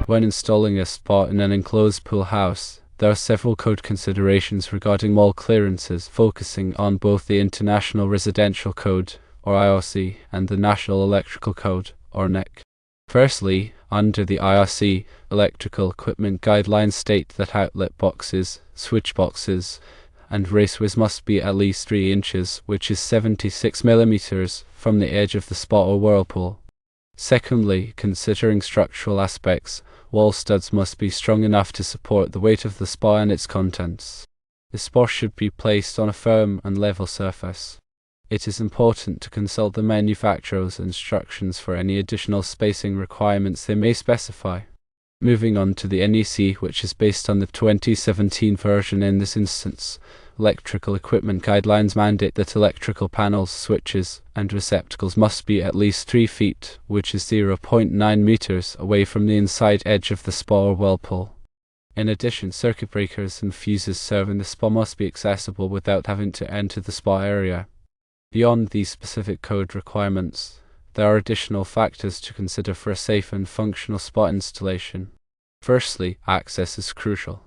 When installing a spa in an enclosed pool house, there are several code considerations regarding wall clearances, focusing on both the International Residential Code, or IRC, and the National Electrical Code, or NEC. Firstly, under the IRC, electrical equipment guidelines state that outlet boxes, switch boxes, and raceways must be at least 3 inches, which is 76 millimeters, from the edge of the spa or whirlpool. Secondly, considering structural aspects, wall studs must be strong enough to support the weight of the spa and its contents. The spa should be placed on a firm and level surface. It is important to consult the manufacturer's instructions for any additional spacing requirements they may specify. Moving on to the NEC, which is based on the 2017 version in this instance, electrical equipment guidelines mandate that electrical panels, switches, and receptacles must be at least 3 feet, which is 0.9 meters, away from the inside edge of the spa or whirlpool. In addition, circuit breakers and fuses serving the spa must be accessible without having to enter the spa area. Beyond these specific code requirements, there are additional factors to consider for a safe and functional spa installation. Firstly, access is crucial.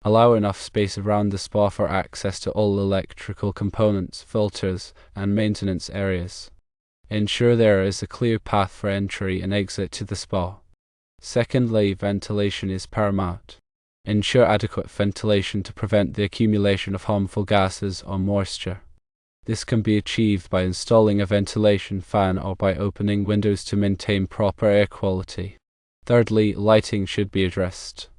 Allow enough space around the spa for access to all electrical components, filters, and maintenance areas. Ensure there is a clear path for entry and exit to the spa. Secondly, ventilation is paramount. Ensure adequate ventilation to prevent the accumulation of harmful gases or moisture. This can be achieved by installing a ventilation fan or by opening windows to maintain proper air quality. Thirdly, lighting should be addressed.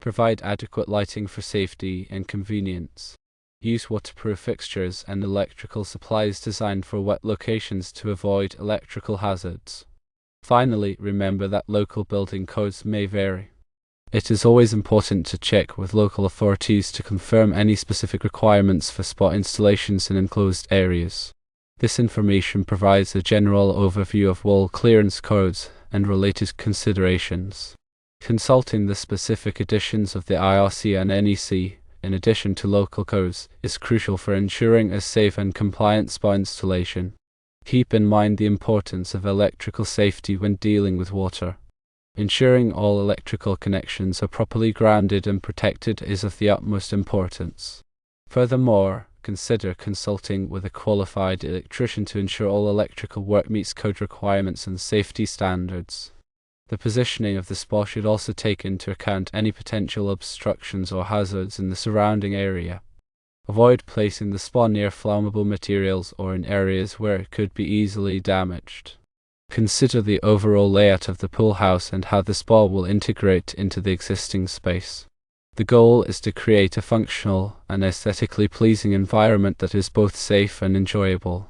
Provide adequate lighting for safety and convenience. Use waterproof fixtures and electrical supplies designed for wet locations to avoid electrical hazards. Finally, remember that local building codes may vary. It is always important to check with local authorities to confirm any specific requirements for spa installations in enclosed areas. This information provides a general overview of wall clearance codes and related considerations. Consulting the specific editions of the IRC and NEC, in addition to local codes, is crucial for ensuring a safe and compliant spa installation. Keep in mind the importance of electrical safety when dealing with water. Ensuring all electrical connections are properly grounded and protected is of the utmost importance. Furthermore, consider consulting with a qualified electrician to ensure all electrical work meets code requirements and safety standards. The positioning of the spa should also take into account any potential obstructions or hazards in the surrounding area. Avoid placing the spa near flammable materials or in areas where it could be easily damaged. Consider the overall layout of the pool house and how the spa will integrate into the existing space. The goal is to create a functional and aesthetically pleasing environment that is both safe and enjoyable.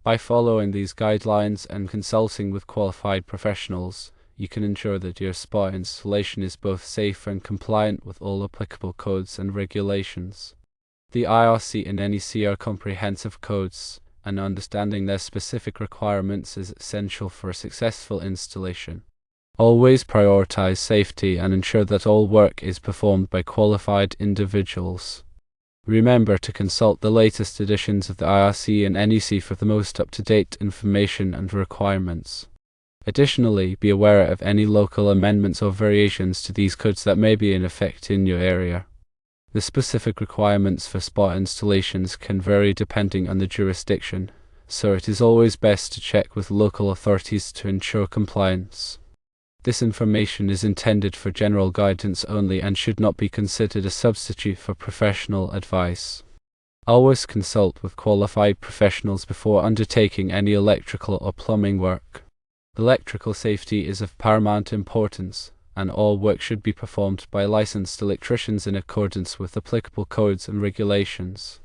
By following these guidelines and consulting with qualified professionals, you can ensure that your spa installation is both safe and compliant with all applicable codes and regulations. The IRC and NEC are comprehensive codes, and understanding their specific requirements is essential for a successful installation. Always prioritize safety and ensure that all work is performed by qualified individuals. Remember to consult the latest editions of the IRC and NEC for the most up-to-date information and requirements. Additionally, be aware of any local amendments or variations to these codes that may be in effect in your area. The specific requirements for spa installations can vary depending on the jurisdiction, so it is always best to check with local authorities to ensure compliance. This information is intended for general guidance only and should not be considered a substitute for professional advice. Always consult with qualified professionals before undertaking any electrical or plumbing work. Electrical safety is of paramount importance, and all work should be performed by licensed electricians in accordance with applicable codes and regulations.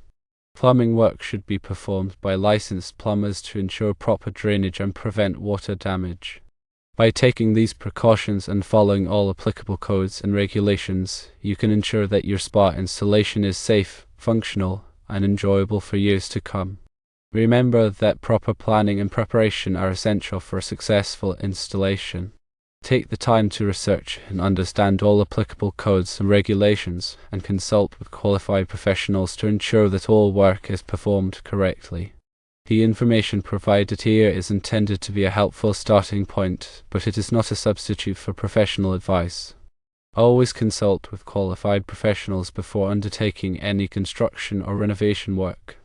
Plumbing work should be performed by licensed plumbers to ensure proper drainage and prevent water damage. By taking these precautions and following all applicable codes and regulations, you can ensure that your spa installation is safe, functional, and enjoyable for years to come. Remember that proper planning and preparation are essential for a successful installation. Take the time to research and understand all applicable codes and regulations, and consult with qualified professionals to ensure that all work is performed correctly. The information provided here is intended to be a helpful starting point, but it is not a substitute for professional advice. Always consult with qualified professionals before undertaking any construction or renovation work.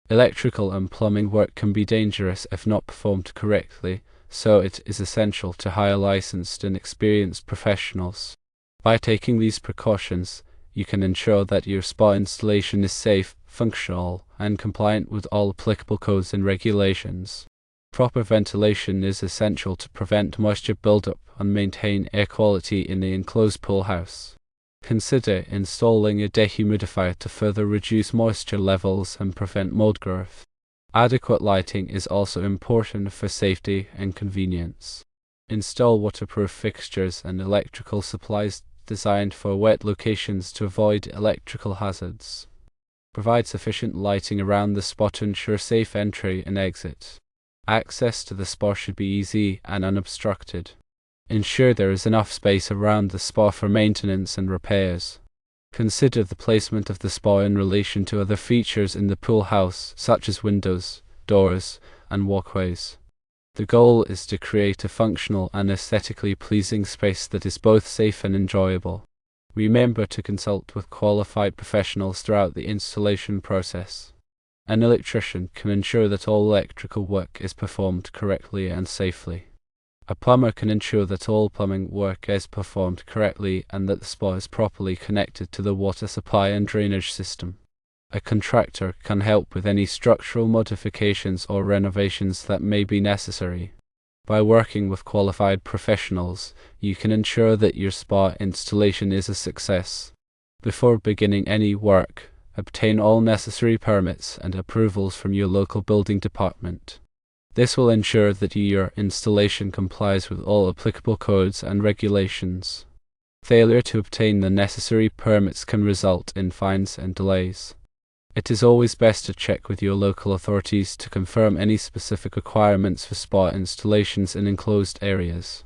Electrical and plumbing work can be dangerous if not performed correctly, so it is essential to hire licensed and experienced professionals. By taking these precautions, you can ensure that your spa installation is safe, functional, and compliant with all applicable codes and regulations. Proper ventilation is essential to prevent moisture buildup and maintain air quality in the enclosed pool house. Consider installing a dehumidifier to further reduce moisture levels and prevent mold growth. Adequate lighting is also important for safety and convenience. Install waterproof fixtures and electrical supplies designed for wet locations to avoid electrical hazards. Provide sufficient lighting around the spa to ensure safe entry and exit. Access to the spa should be easy and unobstructed. Ensure there is enough space around the spa for maintenance and repairs. Consider the placement of the spa in relation to other features in the pool house, such as windows, doors, and walkways. The goal is to create a functional and aesthetically pleasing space that is both safe and enjoyable. Remember to consult with qualified professionals throughout the installation process. An electrician can ensure that all electrical work is performed correctly and safely. A plumber can ensure that all plumbing work is performed correctly and that the spa is properly connected to the water supply and drainage system. A contractor can help with any structural modifications or renovations that may be necessary. By working with qualified professionals, you can ensure that your spa installation is a success. Before beginning any work, obtain all necessary permits and approvals from your local building department. This will ensure that your installation complies with all applicable codes and regulations. Failure to obtain the necessary permits can result in fines and delays. It is always best to check with your local authorities to confirm any specific requirements for spa installations in enclosed areas.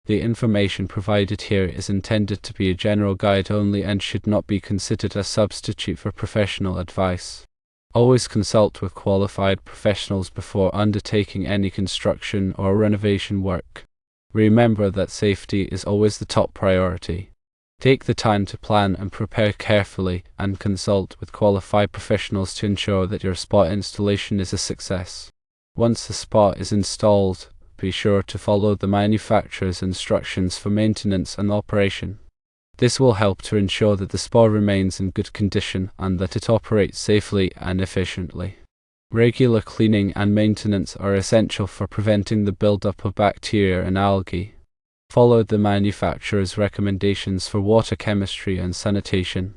The information provided here is intended to be a general guide only and should not be considered a substitute for professional advice. Always consult with qualified professionals before undertaking any construction or renovation work. Remember that safety is always the top priority. Take the time to plan and prepare carefully and consult with qualified professionals to ensure that your spa installation is a success. Once the spa is installed, be sure to follow the manufacturer's instructions for maintenance and operation. This will help to ensure that the spa remains in good condition and that it operates safely and efficiently. Regular cleaning and maintenance are essential for preventing the buildup of bacteria and algae. Follow the manufacturer's recommendations for water chemistry and sanitation.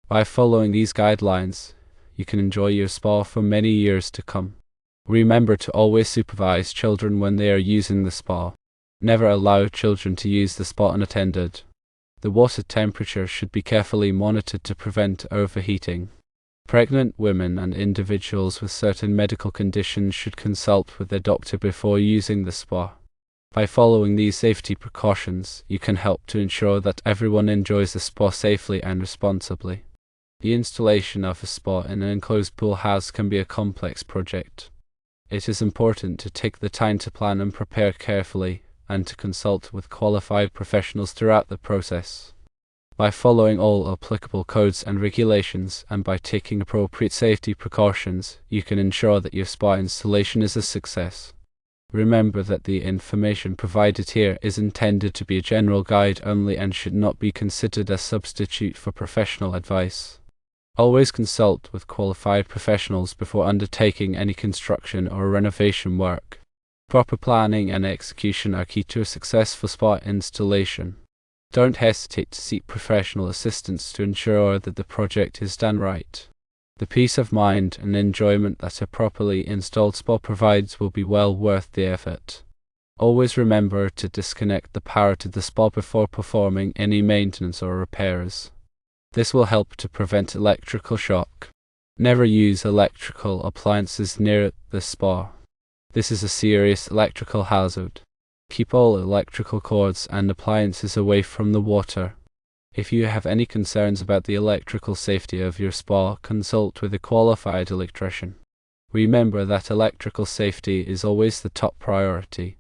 By following these guidelines, you can enjoy your spa for many years to come. Remember to always supervise children when they are using the spa. Never allow children to use the spa unattended. The water temperature should be carefully monitored to prevent overheating. Pregnant women and individuals with certain medical conditions should consult with their doctor before using the spa. By following these safety precautions, you can help to ensure that everyone enjoys the spa safely and responsibly. The installation of a spa in an enclosed pool house can be a complex project. It is important to take the time to plan and prepare carefully, and to consult with qualified professionals throughout the process. By following all applicable codes and regulations, and by taking appropriate safety precautions, you can ensure that your spa installation is a success. Remember that the information provided here is intended to be a general guide only and should not be considered a substitute for professional advice. Always consult with qualified professionals before undertaking any construction or renovation work. Proper planning and execution are key to a successful spa installation. Don't hesitate to seek professional assistance to ensure that the project is done right. The peace of mind and enjoyment that a properly installed spa provides will be well worth the effort. Always remember to disconnect the power to the spa before performing any maintenance or repairs. This will help to prevent electrical shock. Never use electrical appliances near the spa. This is a serious electrical hazard. Keep all electrical cords and appliances away from the water. If you have any concerns about the electrical safety of your spa, consult with a qualified electrician. Remember that electrical safety is always the top priority.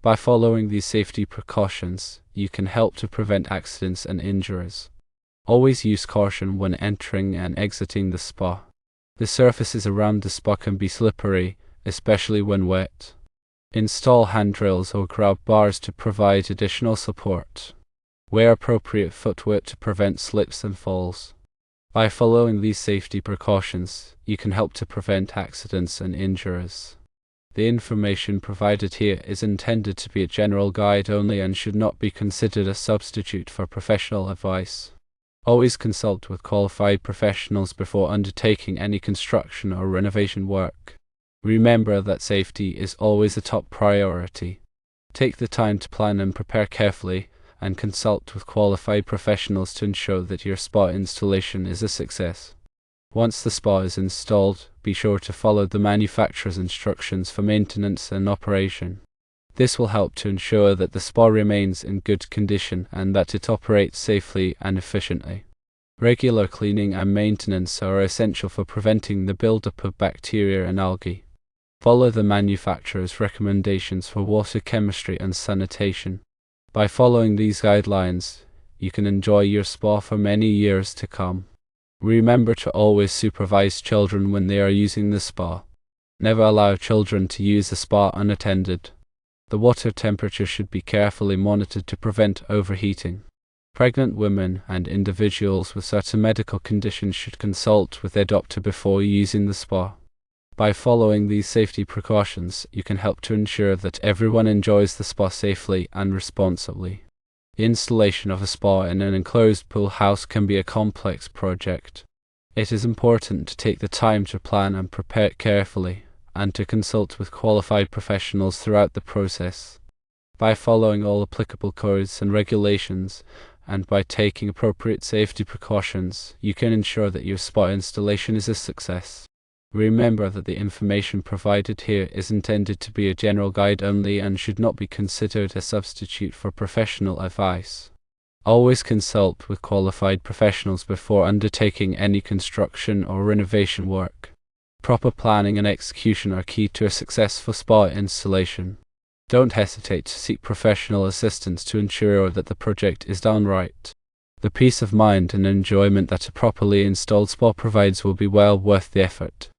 By following these safety precautions, you can help to prevent accidents and injuries. Always use caution when entering and exiting the spa. The surfaces around the spa can be slippery, especially when wet. Install handrails or grab bars to provide additional support. Wear appropriate footwear to prevent slips and falls. By following these safety precautions, you can help to prevent accidents and injuries. The information provided here is intended to be a general guide only and should not be considered a substitute for professional advice. Always consult with qualified professionals before undertaking any construction or renovation work. Remember that safety is always a top priority. Take the time to plan and prepare carefully, and consult with qualified professionals to ensure that your spa installation is a success. Once the spa is installed, be sure to follow the manufacturer's instructions for maintenance and operation. This will help to ensure that the spa remains in good condition and that it operates safely and efficiently. Regular cleaning and maintenance are essential for preventing the buildup of bacteria and algae. Follow the manufacturer's recommendations for water chemistry and sanitation. By following these guidelines, you can enjoy your spa for many years to come. Remember to always supervise children when they are using the spa. Never allow children to use the spa unattended. The water temperature should be carefully monitored to prevent overheating. Pregnant women and individuals with certain medical conditions should consult with their doctor before using the spa. By following these safety precautions, you can help to ensure that everyone enjoys the spa safely and responsibly. The installation of a spa in an enclosed pool house can be a complex project. It is important to take the time to plan and prepare it carefully, and to consult with qualified professionals throughout the process. By following all applicable codes and regulations, and by taking appropriate safety precautions, you can ensure that your spa installation is a success. Remember that the information provided here is intended to be a general guide only and should not be considered a substitute for professional advice. Always consult with qualified professionals before undertaking any construction or renovation work. Proper planning and execution are key to a successful spa installation. Don't hesitate to seek professional assistance to ensure that the project is done right. The peace of mind and enjoyment that a properly installed spa provides will be well worth the effort.